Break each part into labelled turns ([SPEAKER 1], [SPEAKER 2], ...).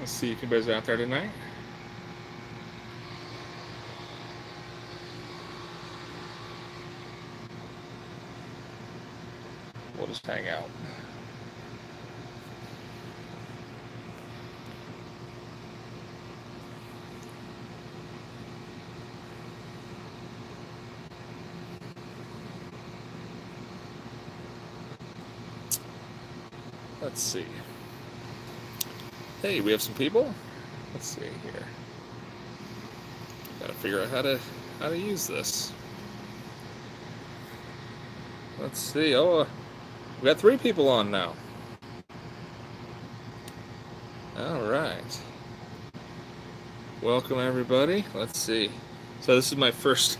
[SPEAKER 1] Let's see if anybody's out there tonight. We'll just hang out. Let's see. Hey, we have some people. Let's see here. Gotta figure out how to use this. Let's see. Oh, we got 3 people on now. All right. Welcome everybody. Let's see. So this is my first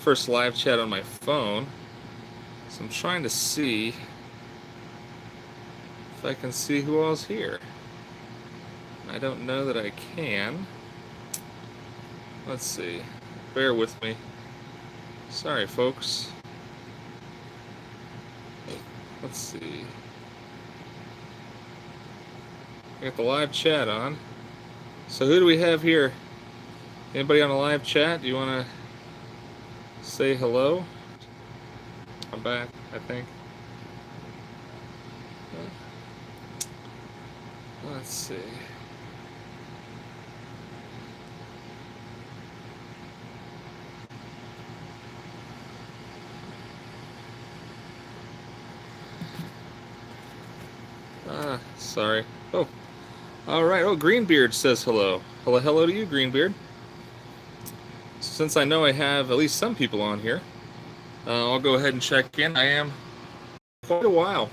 [SPEAKER 1] first live chat on my phone. So I'm trying to see if I can see who all's here. I don't know that I can. Let's see. Bear with me. Sorry, folks. Let's see. I got the live chat on. So who do we have here? Anybody on the live chat? Do you want to say hello? I'm back, I think. Let's see. Sorry. Oh, all right. Oh, Greenbeard says hello. Hello to you, Greenbeard. Since I know I have at least some people on here, I'll go ahead and check in. I am quite a while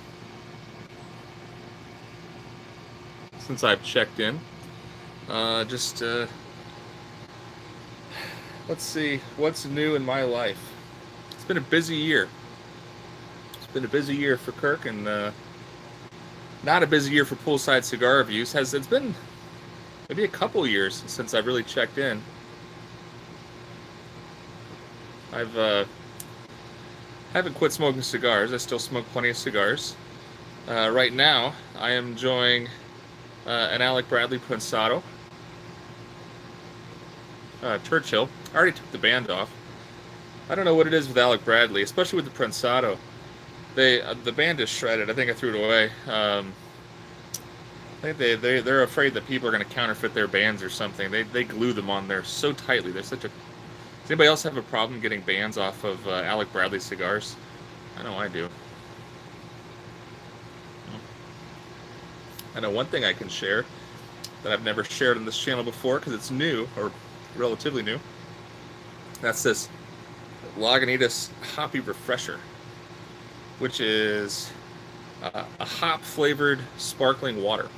[SPEAKER 1] since I've checked in. Let's see what's new in my life. It's been a busy year. It's been a busy year for Kirk, and not a busy year for Poolside Cigar Reviews. It's been maybe a couple years since I've really checked in. I've haven't quit smoking cigars. I still smoke plenty of cigars. Right now, I am enjoying an Alec Bradley Prensado. Churchill. I already took the band off. I don't know what it is with Alec Bradley, especially with the Prensado. The band is shredded. I think I threw it away. I think they're afraid that people are going to counterfeit their bands or something. They glue them on there so tightly. They're such a. Does anybody else have a problem getting bands off of Alec Bradley cigars? I know I do. I know one thing I can share that I've never shared on this channel before because it's new, or relatively new. That's this Lagunitas Hoppy Refresher, which is a hop-flavored sparkling water.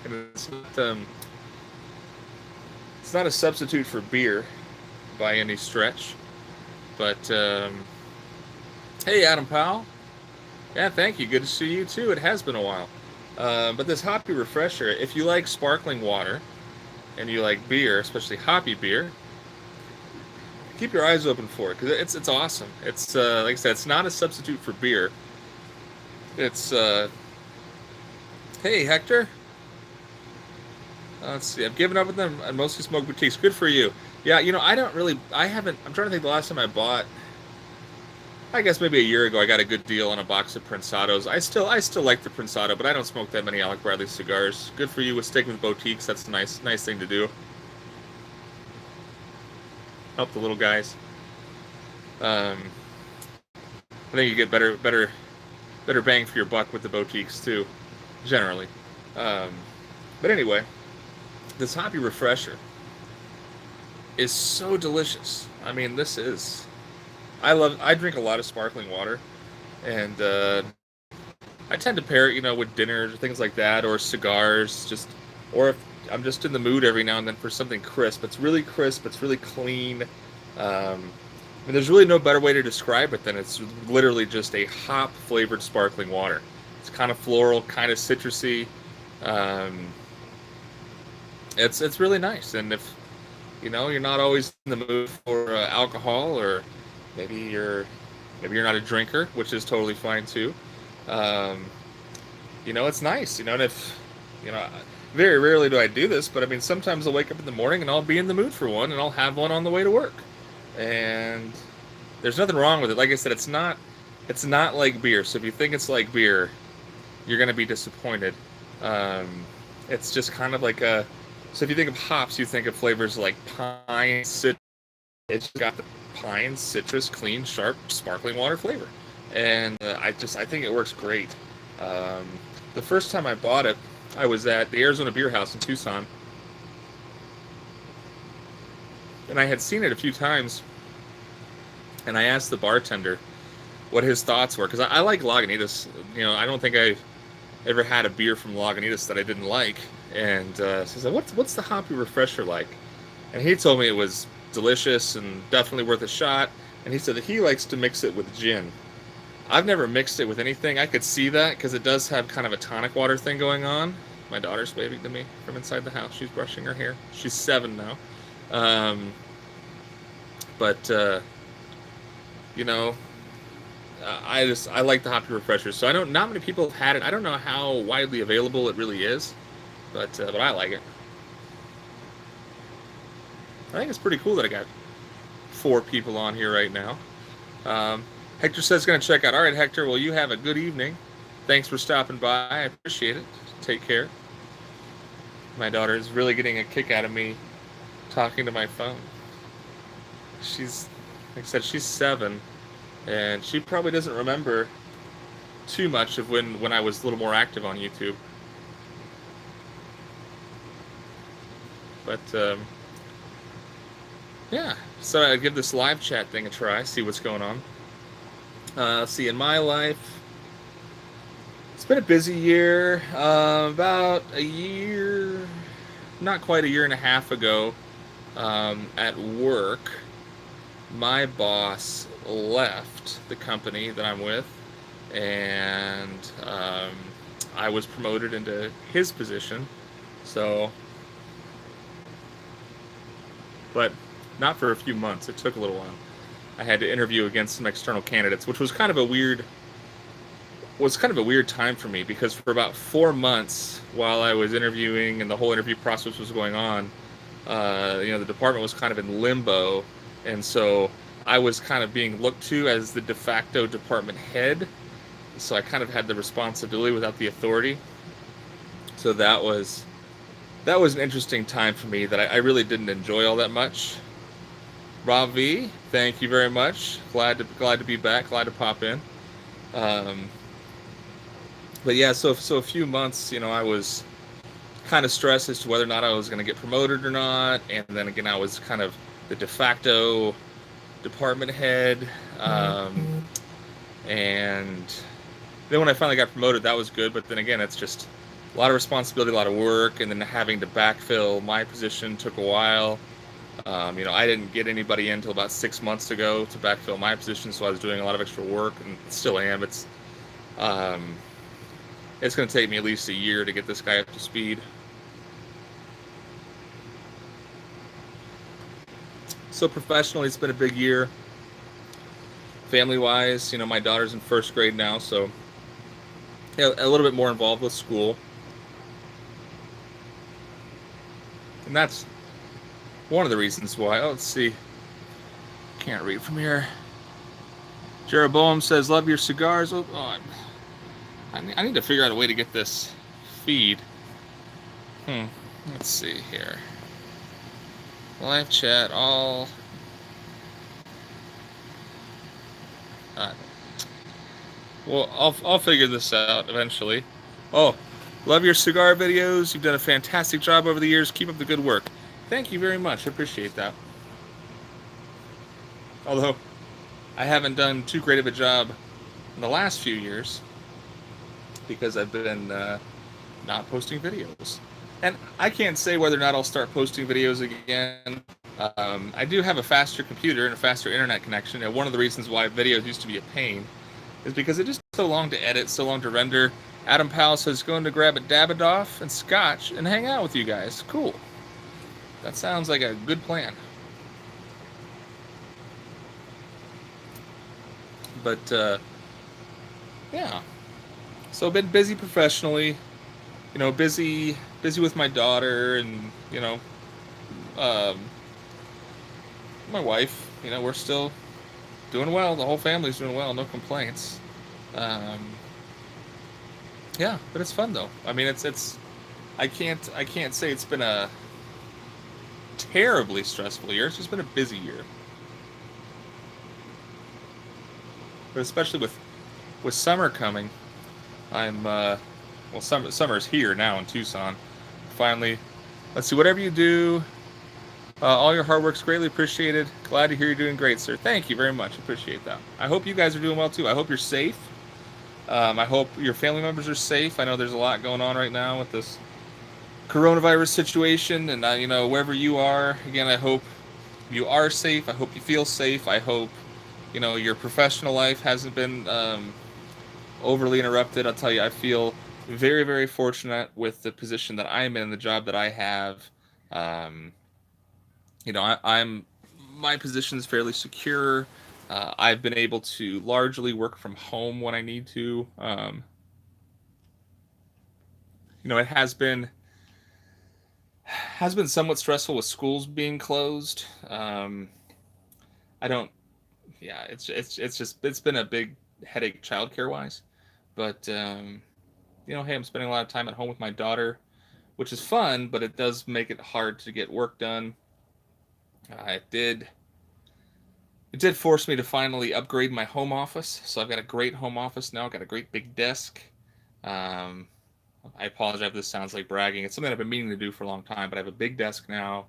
[SPEAKER 1] And it's not a substitute for beer by any stretch, but hey, Adam Powell. Yeah, thank you. Good to see you too. It has been a while. But this Hoppy Refresher, if you like sparkling water and you like beer, especially hoppy beer, keep your eyes open for it because it's awesome. It's like I said, it's not a substitute for beer. It's hey Hector. Let's see. I've given up with them. I mostly smoke boutiques. Good for you. Yeah, you know, I haven't. I'm trying to think the last time I bought. I guess maybe a year ago I got a good deal on a box of Prensados. I still like the Prensado, but I don't smoke that many Alec Bradley cigars. Good for you with sticking with boutiques. That's a nice thing to do. Help the little guys. I think you get better bang for your buck with the boutiques too, generally. But anyway, this Hoppy Refresher is so delicious. I mean, I drink a lot of sparkling water, and I tend to pair it, you know, with dinners or things like that, or cigars, or if I'm just in the mood every now and then for something crisp. It's really crisp. It's really clean. I mean, there's really no better way to describe it than it's literally just a hop-flavored sparkling water. It's kind of floral, kind of citrusy. It's really nice. And if you know you're not always in the mood for alcohol, or maybe you're not a drinker, which is totally fine too. Um, it's nice. And if you know, very rarely do I do this, but I mean, sometimes I'll wake up in the morning and I'll be in the mood for one, and I'll have one on the way to work. And there's nothing wrong with it. Like I said, it's not like beer. So if you think it's like beer, you're gonna be disappointed. Um, it's just kind of like a. So if you think of hops, you think of flavors like pine, citrus. It's got the pine, citrus, clean, sharp, sparkling water flavor, and I think it works great. Um, the first time I bought it, I was at the Arizona Beer House in Tucson, and I had seen it a few times, and I asked the bartender what his thoughts were, because I like Lagunitas. I don't think I've ever had a beer from Lagunitas that I didn't like. And so I said, what's the hoppy refresher like? And he told me it was delicious and definitely worth a shot. And he said that he likes to mix it with gin. I've never mixed it with anything. I could see that because it does have kind of a tonic water thing going on. My daughter's waving to me from inside the house. She's brushing her hair. She's 7 now. Um, but, you know, I like the hoppy refreshers. So I know not many people have had it. I don't know how widely available it really is, but I like it. I think it's pretty cool that I got 4 people on here right now. Hector says going to check out. All right, Hector. Well, you have a good evening. Thanks for stopping by. I appreciate it. Take care. My daughter is really getting a kick out of me talking to my phone. Like I said, she's 7, and she probably doesn't remember too much of when I was a little more active on YouTube. But yeah, so I'd give this live chat thing a try, see what's going on. See, in my life, it's been a busy year. About a year, not quite a year and a half ago, at work, my boss left the company that I'm with, and I was promoted into his position. So, but not for a few months. It took a little while. I had to interview against some external candidates, which was kind of a weird time for me, because for about 4 months while I was interviewing and the whole interview process was going on, the department was kind of in limbo, and so I was kind of being looked to as the de facto department head. So I kind of had the responsibility without the authority. So that was an interesting time for me that I really didn't enjoy all that much. Ravi, thank you very much. Glad to be back. Glad to pop in. But yeah, so a few months, I was kind of stressed as to whether or not I was going to get promoted or not, and then again, I was kind of the de facto department head, and then when I finally got promoted, that was good. But then again, it's just a lot of responsibility, a lot of work, and then having to backfill my position took a while. I didn't get anybody in until about 6 months ago to backfill my position, so I was doing a lot of extra work, and still am. It's going to take me at least a year to get this guy up to speed. So professionally, it's been a big year. Family-wise, my daughter's in 1st grade now, so a little bit more involved with school. And that's one of the reasons why. Oh, let's see. Can't read from here. Jeroboam says, love your cigars. Oh, I need to figure out a way to get this feed. Let's see here. Live chat, all. Well, I'll figure this out eventually. Oh, love your cigar videos. You've done a fantastic job over the years. Keep up the good work. Thank you very much. I appreciate that. Although I haven't done too great of a job in the last few years because I've been not posting videos. And I can't say whether or not I'll start posting videos again. I do have a faster computer and a faster internet connection, and one of the reasons why videos used to be a pain is because it just so long to edit, so long to render. Adam Powell says, going to grab a Davidoff and scotch and hang out with you guys. Cool. That sounds like a good plan. But, yeah. So I've been busy professionally, busy with my daughter, and um, my wife. We're still doing well. The whole family's doing well. No complaints. Um, yeah, but it's fun though. I mean, it's I can't say it's been a terribly stressful year. It's just been a busy year, but especially with summer coming, I'm well, summer's here now in Tucson. Finally, let's see. Whatever you do, all your hard work's greatly appreciated. Glad to hear you're doing great, sir. Thank you very much. Appreciate that. I hope you guys are doing well too. I hope you're safe. I hope your family members are safe. I know there's a lot going on right now with this coronavirus situation, and wherever you are, again, I hope you are safe. I hope you feel safe. I hope your professional life hasn't been overly interrupted. I'll tell you, I feel very, very fortunate with the position that I'm in, the job that I have. Um, I'm my position is fairly secure. I've been able to largely work from home when I need to. It has been somewhat stressful with schools being closed. I don't. Yeah, it's been a big headache childcare wise, but hey, I'm spending a lot of time at home with my daughter, which is fun, but it does make it hard to get work done. It did force me to finally upgrade my home office, so I've got a great home office now. I've got a great big desk. Um, I apologize if this sounds like bragging. It's something I've been meaning to do for a long time, but I have a big desk now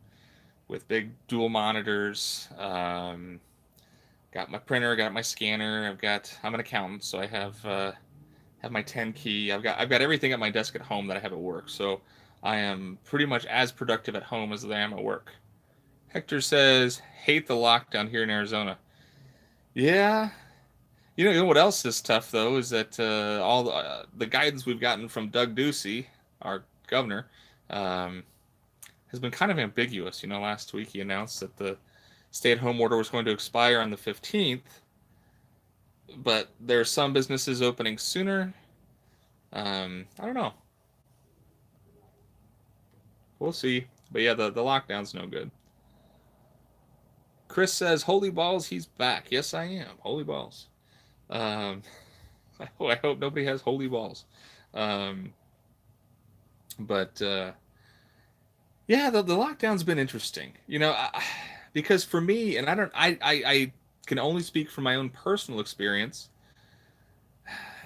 [SPEAKER 1] with big dual monitors. Got my printer, got my scanner. I'm an accountant, so I have my 10 key. I've got everything at my desk at home that I have at work. So I am pretty much as productive at home as I am at work. Hector says, hate the lockdown here in Arizona. Yeah. You know what else is tough though is that all the guidance we've gotten from Doug Ducey, our governor, um, has been kind of ambiguous. Last week he announced that the stay-at-home order was going to expire on the 15th, but there are some businesses opening sooner. I don't know. We'll see. But yeah, the lockdown's no good. Chris says, "Holy balls, he's back." Yes, I am. Holy balls. Um, I hope nobody has holy balls. Um, but yeah, the lockdown's been interesting. Because for me, and I can only speak from my own personal experience.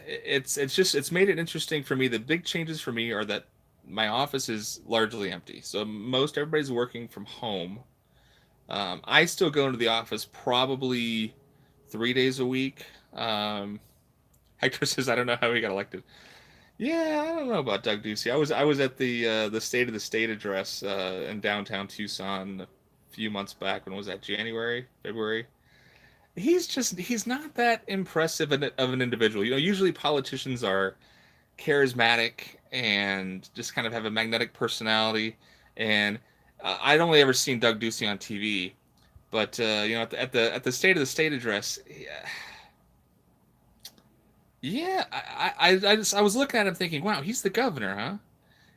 [SPEAKER 1] It's made it interesting for me. The big changes for me are that my office is largely empty, so most everybody's working from home. I still go into the office probably 3 days a week. Hector says, "I don't know how he got elected." Yeah, I don't know about Doug Ducey. I was at the State of the State address in downtown Tucson a few months back. When was that? January, February. He's not that impressive of an individual. Usually politicians are charismatic and just kind of have a magnetic personality. And I'd only ever seen Doug Ducey on TV, but at the State of the State address, yeah, I was looking at him thinking, wow, he's the governor, huh?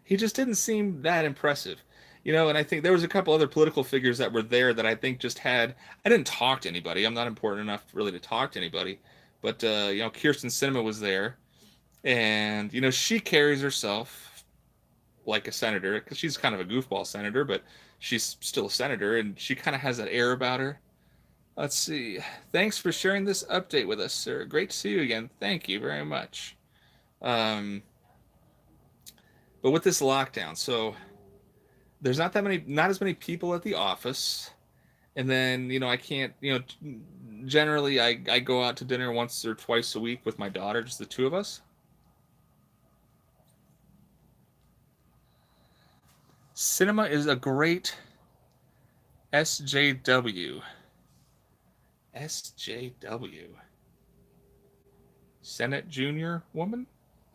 [SPEAKER 1] He just didn't seem that impressive. And I think there was a couple other political figures that were there that I think just had. I didn't talk to anybody. I'm not important enough really to talk to anybody. But Kirsten Sinema was there, and she carries herself like a senator because she's kind of a goofball senator, but she's still a senator, and she kind of has that air about her. Let's see. Thanks for sharing this update with us, sir. Great to see you again. Thank you very much. Um, but with this lockdown, so there's not as many people at the office, and then I can't. Generally I go out to dinner once or twice a week with my daughter, just the two of us. Cinema is a great SJW. SJW. Senate Junior Woman?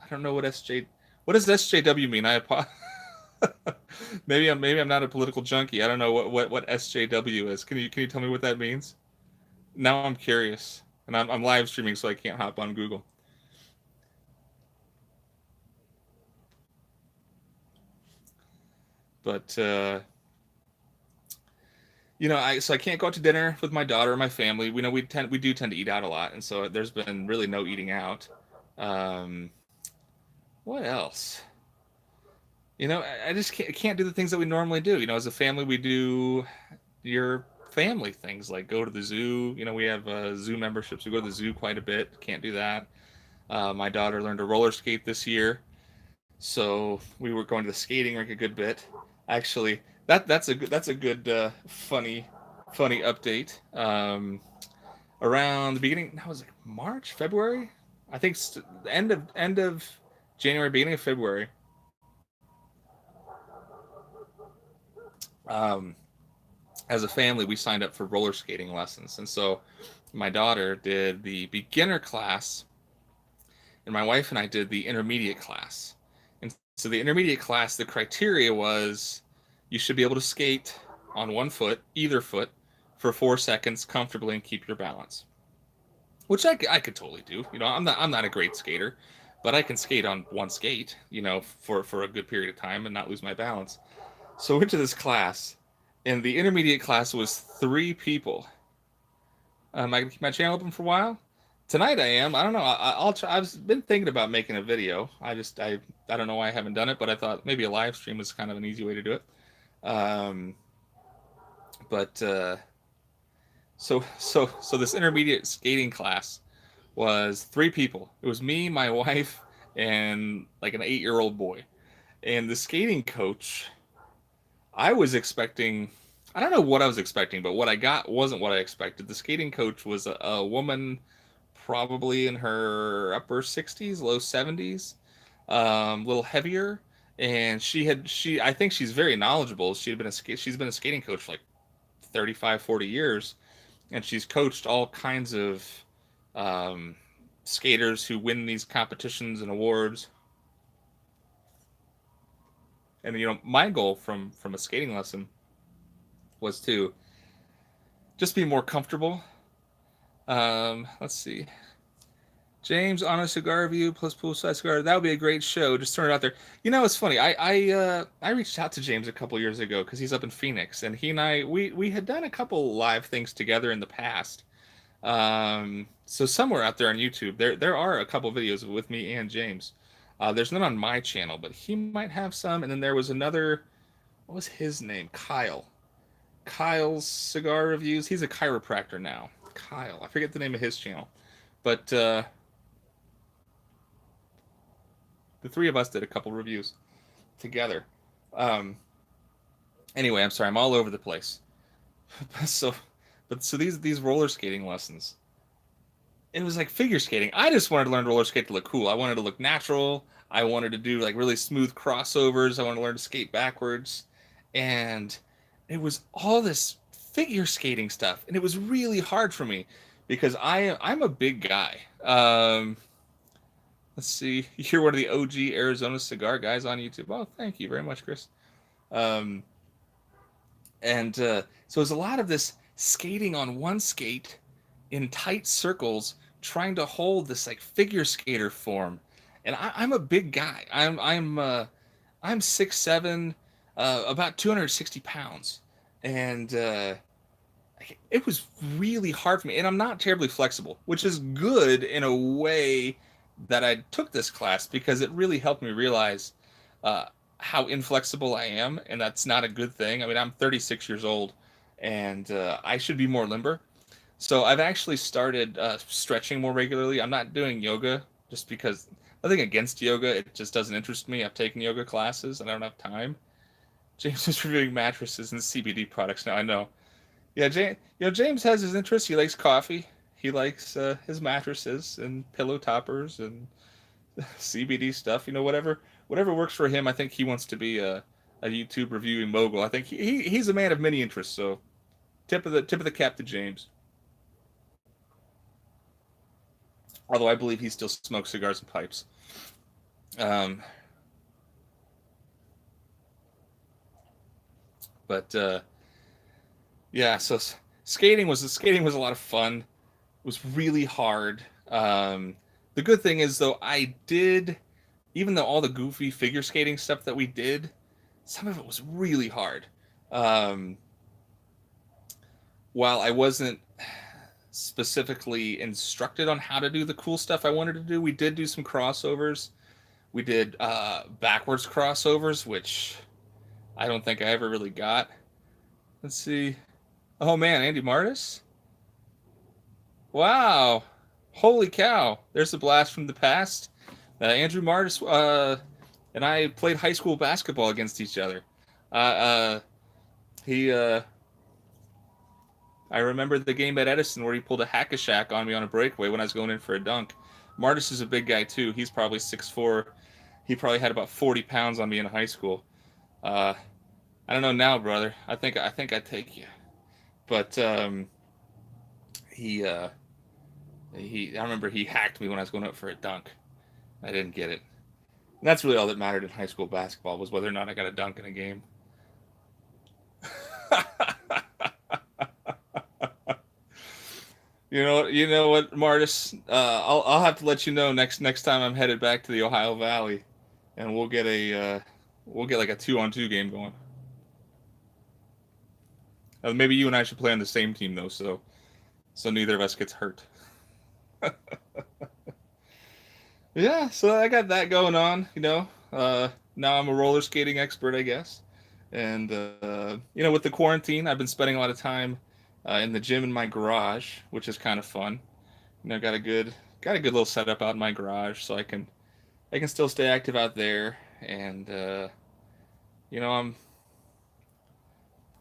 [SPEAKER 1] I don't know what does SJW mean? Maybe I'm not a political junkie. I don't know what SJW is. Can you tell me what that means? Now I'm curious. And I'm live streaming so I can't hop on Google. But I can't go out to dinner with my daughter or my family. We know we do tend to eat out a lot, and so there's been really no eating out. Um, what else? I just can't do the things that we normally do. As a family, we do your family things like go to the zoo. We have zoo memberships. We go to the zoo quite a bit. Can't do that. My daughter learned to roller skate this year, so we were going to the skating rink a good bit. Actually, that's a good funny update. Around the beginning, that was like March, February. I think the end of January, beginning of February. Um, as a family, we signed up for roller skating lessons, and so my daughter did the beginner class, and my wife and I did the intermediate class. And so the intermediate class, the criteria was you should be able to skate on one foot, either foot, for 4 seconds comfortably and keep your balance, which I could totally do. I'm not a great skater, but I can skate on one skate, for a good period of time and not lose my balance. So I went to this class, and the intermediate class was 3 people. I can keep my channel open for a while. Tonight I am. I don't know. I'll try. I've been thinking about making a video. I don't know why I haven't done it, but I thought maybe a live stream was kind of an easy way to do it. Um, but so this intermediate skating class was 3 people. It was me, my wife, and like an 8-year-old boy. And the skating coach, I was expecting. I don't know what I was expecting, but what I got wasn't what I expected. The skating coach was a woman, probably in her upper 60s, low 70s, a little heavier, and I think she's very knowledgeable. She's been a skating coach for like 35, 40 years, and she's coached all kinds of um, skaters who win these competitions and awards. And my goal from a skating lesson was to just be more comfortable. Let's see. James on a cigar review plus poolside cigar. That would be a great show. Just throw it out there. It's funny. I reached out to James a couple years ago because he's up in Phoenix, and he and I we had done a couple live things together in the past. So somewhere out there on YouTube, there are a couple videos with me and James. There's none on my channel, but he might have some. And then there was another. What was his name? Kyle. Kyle's cigar reviews. He's a chiropractor now. Kyle. I forget the name of his channel, but the 3 of us did a couple reviews together. Um, anyway, I'm sorry, I'm all over the place. so, so these roller skating lessons, it was like figure skating. I just wanted to learn roller skate to look cool. I wanted to look natural. I wanted to do like really smooth crossovers. I wanted to learn to skate backwards, and it was all this figure skating stuff, and it was really hard for me because I'm a big guy. Let's see. You're one of the OG Arizona cigar guys on YouTube. Oh, thank you very much, Chris. Um, and so it's a lot of this skating on one skate in tight circles, trying to hold this like figure skater form. And I'm a big guy. I'm 6'7", about 260 pounds, and it was really hard for me. And I'm not terribly flexible, which is good in a way that I took this class because it really helped me realize uh, how inflexible I am, and that's not a good thing. I mean, I'm 36 years old, and I should be more limber. So I've actually started stretching more regularly. I'm not doing yoga just because nothing against yoga. It just doesn't interest me. I've taken yoga classes, and I don't have time. James is reviewing mattresses and CBD products now. I know. Yeah, James has his interests. He likes coffee. He likes his mattresses and pillow toppers and CBD stuff. Whatever works for him. I think he wants to be a YouTube reviewing mogul. I think he's a man of many interests. So tip of the cap to James. Although I believe he still smokes cigars and pipes. Um, but yeah, so skating was a lot of fun. It was really hard. The good thing is though, even though all the goofy figure skating stuff that we did, some of it was really hard. Um, while I wasn't specifically instructed on how to do the cool stuff I wanted to do, we did do some crossovers. We did backwards crossovers, which I don't think I ever really got. Let's see. Oh man, Andy Martis? Wow. Holy cow. There's a blast from the past. Andrew Martis and I played high school basketball against each other. Uh, uh, he, I remember the game at Edison where he pulled a hack-a-shack on me on a breakaway when I was going in for a dunk. Martis is a big guy too. He's probably 6'4". He probably had about 40 pounds on me in high school. Uh, I don't know now, brother. I think I'd take you. But he I remember he hacked me when I was going up for a dunk. I didn't get it. And that's really all that mattered in high school basketball was whether or not I got a dunk in a game. You know what, Martis? I'll have to let you know next time I'm headed back to the Ohio Valley, and we'll get like a 2-on-2 game going. Maybe you and I should play on the same team though, so neither of us gets hurt. Yeah, so I got that going on. Now I'm a roller skating expert, I guess. And with the quarantine, I've been spending a lot of time in the gym in my garage, which is kind of fun. Got a good little setup out in my garage, so I can still stay active out there. And I'm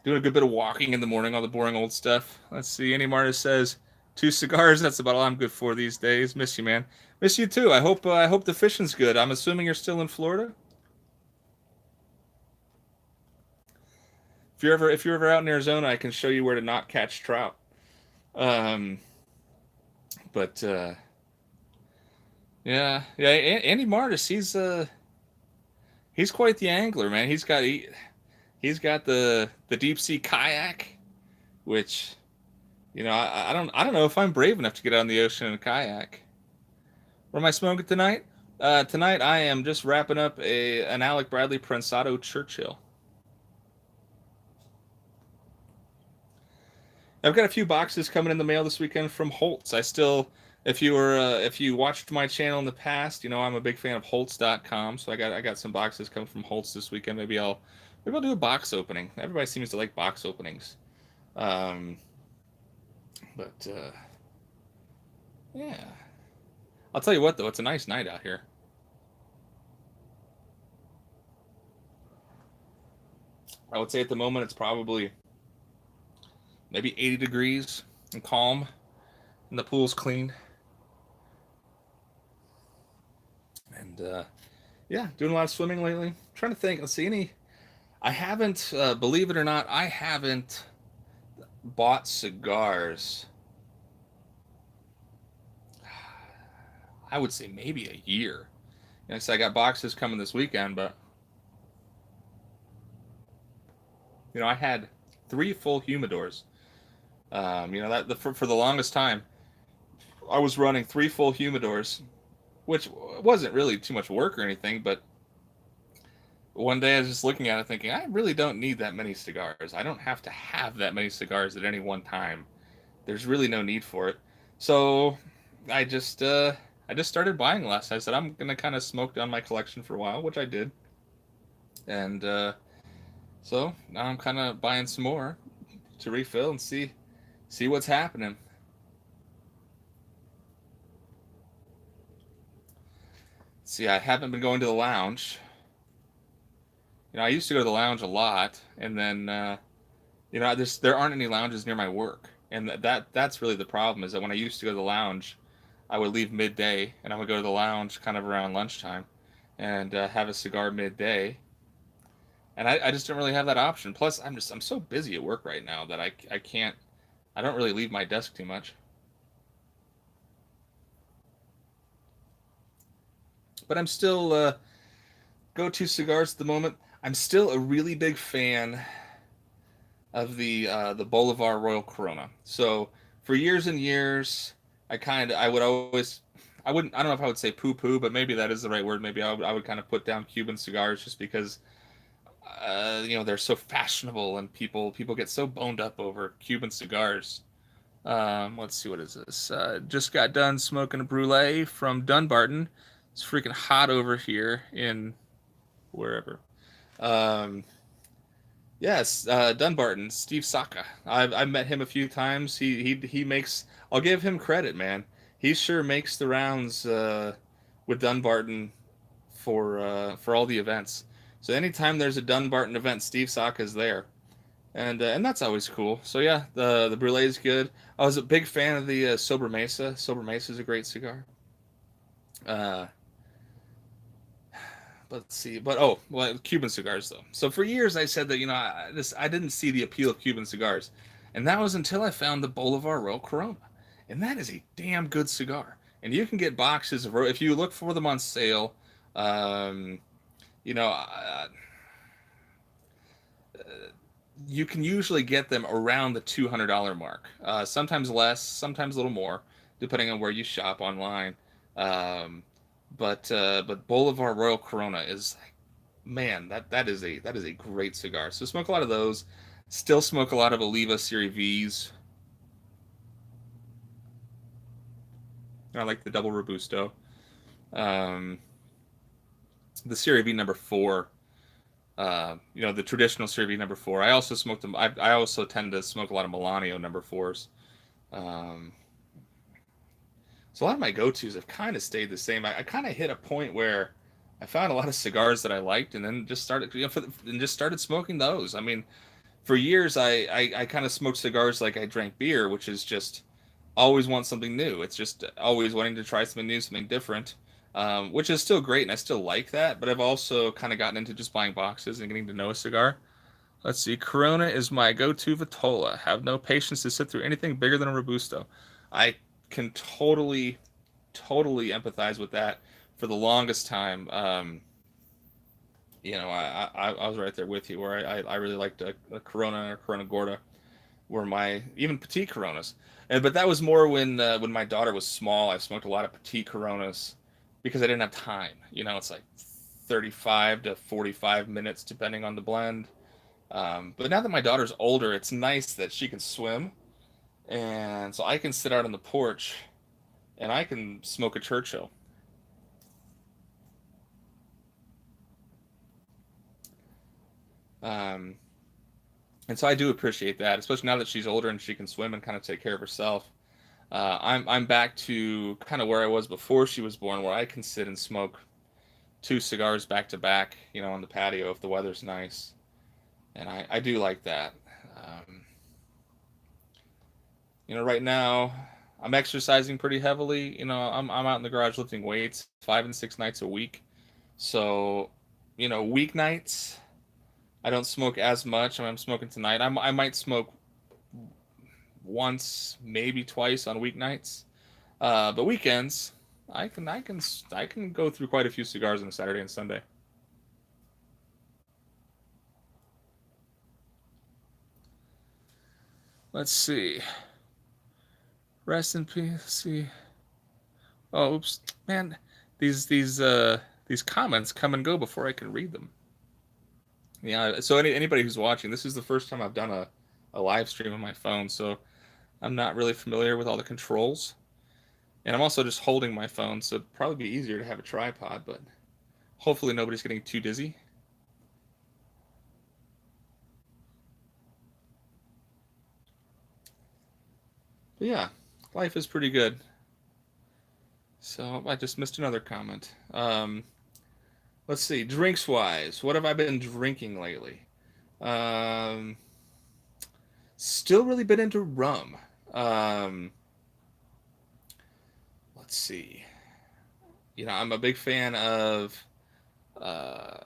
[SPEAKER 1] doing a good bit of walking in the morning, all the boring old stuff. Let's see. Any Martis says 2 cigars. That's about all I'm good for these days. Miss you, man. Miss you too. I hope the fishing's good. I'm assuming you're still in Florida. If you're ever out in Arizona, I can show you where to not catch trout. Um, but yeah. Andy Martis, he's quite the angler, man. He's got the deep sea kayak, which I don't know if I'm brave enough to get out in the ocean in a kayak. What am I smoking tonight? Tonight I am just wrapping up an Alec Bradley Prensado Churchill. I've got a few boxes coming in the mail this weekend from Holtz. If you watched my channel in the past, I'm a big fan of Holtz.com. So I got some boxes coming from Holtz this weekend. Maybe I'll do a box opening. Everybody seems to like box openings. Um, but yeah, I'll tell you what though, it's a nice night out here. I would say at the moment it's probably maybe 80 degrees and calm, and the pool's clean. And yeah, doing a lot of swimming lately. I'm trying to think. Let's see any. I haven't, believe it or not, I haven't bought cigars. I would say maybe a year. So I got boxes coming this weekend, but I had 3 full humidors. For the longest time, I was running 3 full humidors, which wasn't really too much work or anything. But one day I was just looking at it, thinking, I really don't need that many cigars. I don't have to have that many cigars at any one time. There's really no need for it. So I just started buying less. I said I'm gonna kind of smoke down my collection for a while, which I did, and so now I'm kind of buying some more to refill and see what's happening. See, I haven't been going to the lounge. I used to go to the lounge a lot, and then there aren't any lounges near my work, and that's really the problem. Is that when I used to go to the lounge, I would leave midday, and I would go to the lounge kind of around lunchtime, and have a cigar midday. And I just don't really have that option. Plus, I'm so busy at work right now that I can't. I don't really leave my desk too much. But I'm still go-to cigars at the moment. I'm still a really big fan of the Bolivar Royal Corona. So for years and years, I would always I don't know if I would say poo poo, but maybe that is the right word. Maybe I would kind of put down Cuban cigars just because they're so fashionable and people get so boned up over Cuban cigars. Let's see, what is this? Just got done smoking a brulee from Dunbarton. It's freaking hot over here in wherever. Um, yes, Dunbarton, Steve Saka. I've met him a few times. He makes. I'll give him credit, man. He sure makes the rounds with Dunbarton for all the events. So anytime there's a Dunbarton event, Steve Saka's there, and that's always cool. So yeah, the brulee is good. I was a big fan of the Sober Mesa. Sober Mesa is a great cigar. Uh, let's see, but well, Cuban cigars though. So for years I said that I didn't see the appeal of Cuban cigars, and that was until I found the Bolivar Royal Corona, and that is a damn good cigar. And you can get boxes of if you look for them on sale. Um, you know, you can usually get them around the $200 mark. Sometimes less, sometimes a little more, depending on where you shop online. Um, but Bolivar Royal Corona is, man, that is a great cigar. So smoke a lot of those. Still smoke a lot of Oliva Serie V's. I like the double Robusto. Um, the Serie V number four. The traditional Serie V number four. I also smoke them. I also tend to smoke a lot of Melanio number fours. Um, so a lot of my go-tos have kind of stayed the same. I kind of hit a point where I found a lot of cigars that I liked, and then just started, and just started smoking those. I mean, for years, I kind of smoked cigars like I drank beer, which is just always want something new. It's just always wanting to try something new, something different, which is still great, and I still like that. But I've also kind of gotten into just buying boxes and getting to know a cigar. Let's see. Corona is my go-to Vitola. Have no patience to sit through anything bigger than a Robusto. I can totally empathize with that. For the longest time, I was right there with you, where I really liked a Corona or Corona Gorda, were my even petite Coronas, but that was more when my daughter was small. I smoked a lot of petite Coronas because I didn't have time. It's like 35 to 45 minutes depending on the blend. But now that my daughter's older, it's nice that she can swim, and so I can sit out on the porch and I can smoke a Churchill. Um, and so I do appreciate that, especially now that she's older and she can swim and kind of take care of herself. I'm back to kind of where I was before she was born, where I can sit and smoke two cigars back to back, on the patio if the weather's nice, and I do like that. Um, right now I'm exercising pretty heavily. I'm out in the garage lifting weights 5 and 6 nights a week. So, weeknights I don't smoke as much. I'm smoking tonight. I might smoke once, maybe twice on weeknights. But weekends, I can go through quite a few cigars on a Saturday and Sunday. Let's see. Rest in peace. Let's see. Oh, oops, man. These comments come and go before I can read them. Yeah. So anybody who's watching, this is the first time I've done a live stream on my phone, so I'm not really familiar with all the controls. And I'm also just holding my phone, so it'd probably be easier to have a tripod, but hopefully nobody's getting too dizzy. But yeah, life is pretty good. So I just missed another comment. Let's see, drinks wise, what have I been drinking lately? Um, Still really been into rum. Um, let's see. I'm a big fan of. Uh,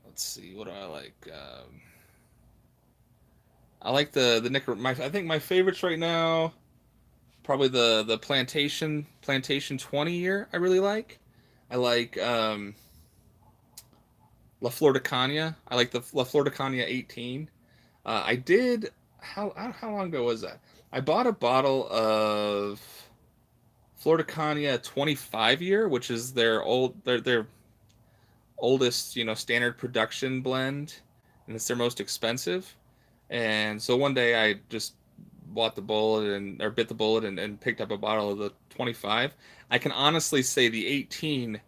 [SPEAKER 1] let's see, what do I like? I like the I think my favorites right now, probably the plantation 20 year. I really like. I like La Flor de Cana. I like the La Flor de Cana 18. I did. How long ago was that? I bought a bottle of Flor de Cana 25 year, which is their oldest standard production blend, and it's their most expensive. And so one day I just bought the bullet and or bit the bullet and picked up a bottle of the 25. I can honestly say the 18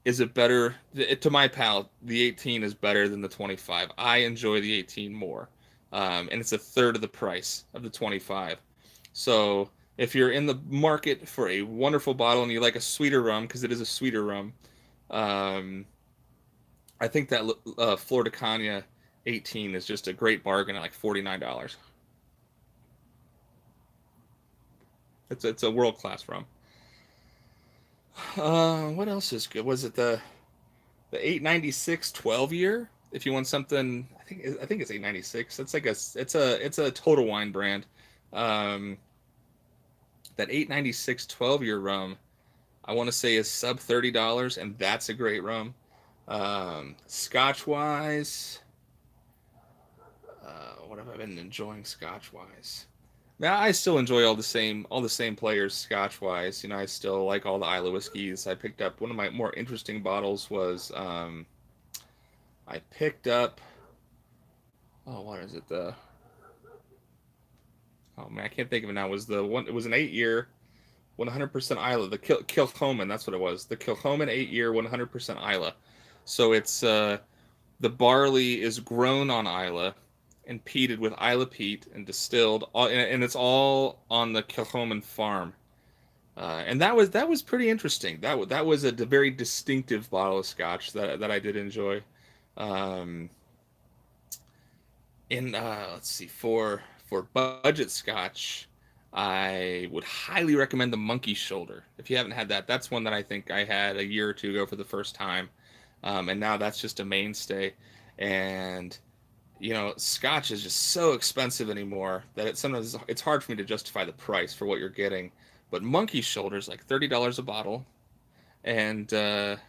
[SPEAKER 1] is a better, to my palate, the 18 is better than the 25. I enjoy the 18 more. And it's a third of the price of the 25. So if you're in the market for a wonderful bottle and you like a sweeter rum, because it is a sweeter rum, um, I think that Flor de Caña 18 is just a great bargain at like $49. It's a world class rum. What else is good? Was it the 896 12 year? If you want something, I think it's 896. It's like it's a Total Wine brand. Um, that 896 12 year rum, I want to say is sub $30, and that's a great rum. Scotch wise, what have I been enjoying Scotch wise? Now I still enjoy all the same players Scotch wise. You know, I still like all the Isla whiskeys. I picked up one of my more interesting bottles was I picked up, oh, what is it, the, oh man, I can't think of it now. It was the one, it was an 8 year 100% Isla, the Kilchoman, that's what it was, the Kilchoman 8 year 100% Isla. So it's the barley is grown on Isla and peated with Isla peat and distilled, and it's all on the Kilchoman farm. And that was pretty interesting. That was a very distinctive bottle of Scotch that I did enjoy. Um, in let's see, for budget Scotch, I would highly recommend the Monkey Shoulder. If you haven't had that, that's one that I think I had a year or two ago for the first time, and now that's just a mainstay. And you know, Scotch is just so expensive anymore that sometimes it's hard for me to justify the price for what you're getting. But Monkey Shoulder is like $30 a bottle, and boy,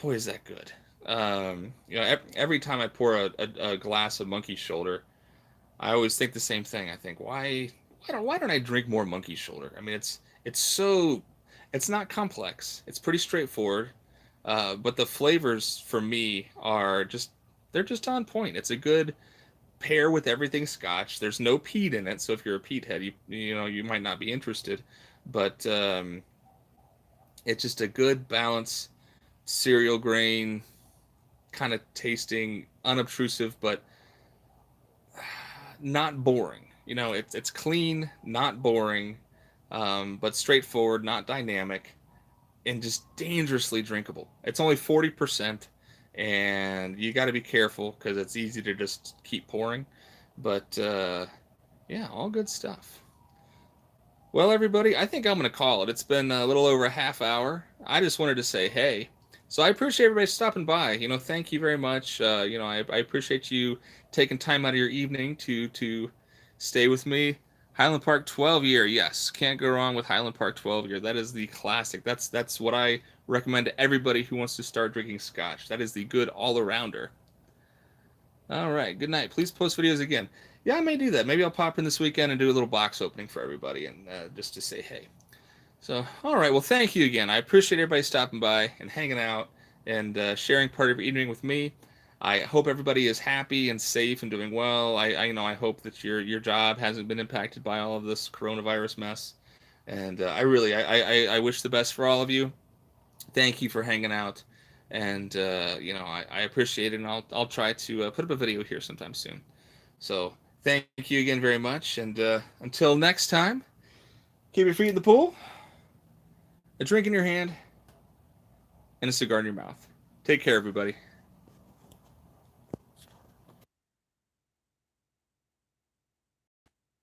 [SPEAKER 1] is that good. You know, every time I pour a glass of Monkey Shoulder, I always think the same thing. I think, why don't I drink more Monkey Shoulder? I mean, it's not complex. It's pretty straightforward, but the flavors for me are just they're just on point. It's a good pair with everything Scotch. There's no peat in it, so if you're a peat head, you know you might not be interested, but it's just a good balance, cereal grain kind of tasting, unobtrusive, but not boring. You know, it's clean, not boring, but straightforward, not dynamic, and just dangerously drinkable. It's only 40%, and you got to be careful because it's easy to just keep pouring. But yeah, all good stuff. Well, everybody, I think I'm going to call it. It's been a little over a half hour. I just wanted to say hey. So I appreciate everybody stopping by. You know, thank you very much. You know, I appreciate you taking time out of your evening to stay with me. Highland Park 12 year, yes, can't go wrong with Highland Park 12 year. That is the classic. That's what I recommend to everybody who wants to start drinking Scotch. That is the good all arounder. All right, good night. Please post videos again. Yeah, I may do that. Maybe I'll pop in this weekend and do a little box opening for everybody and just to say hey. So, all right. Well, thank you again. I appreciate everybody stopping by and hanging out and sharing part of your evening with me. I hope everybody is happy and safe and doing well. You know, I hope that your job hasn't been impacted by all of this coronavirus mess. And I wish the best for all of you. Thank you for hanging out. And you know, I appreciate it. And I'll try to put up a video here sometime soon. So thank you again very much. And until next time, keep your feet in the pool, a drink in your hand, and a cigar in your mouth. Take care, everybody.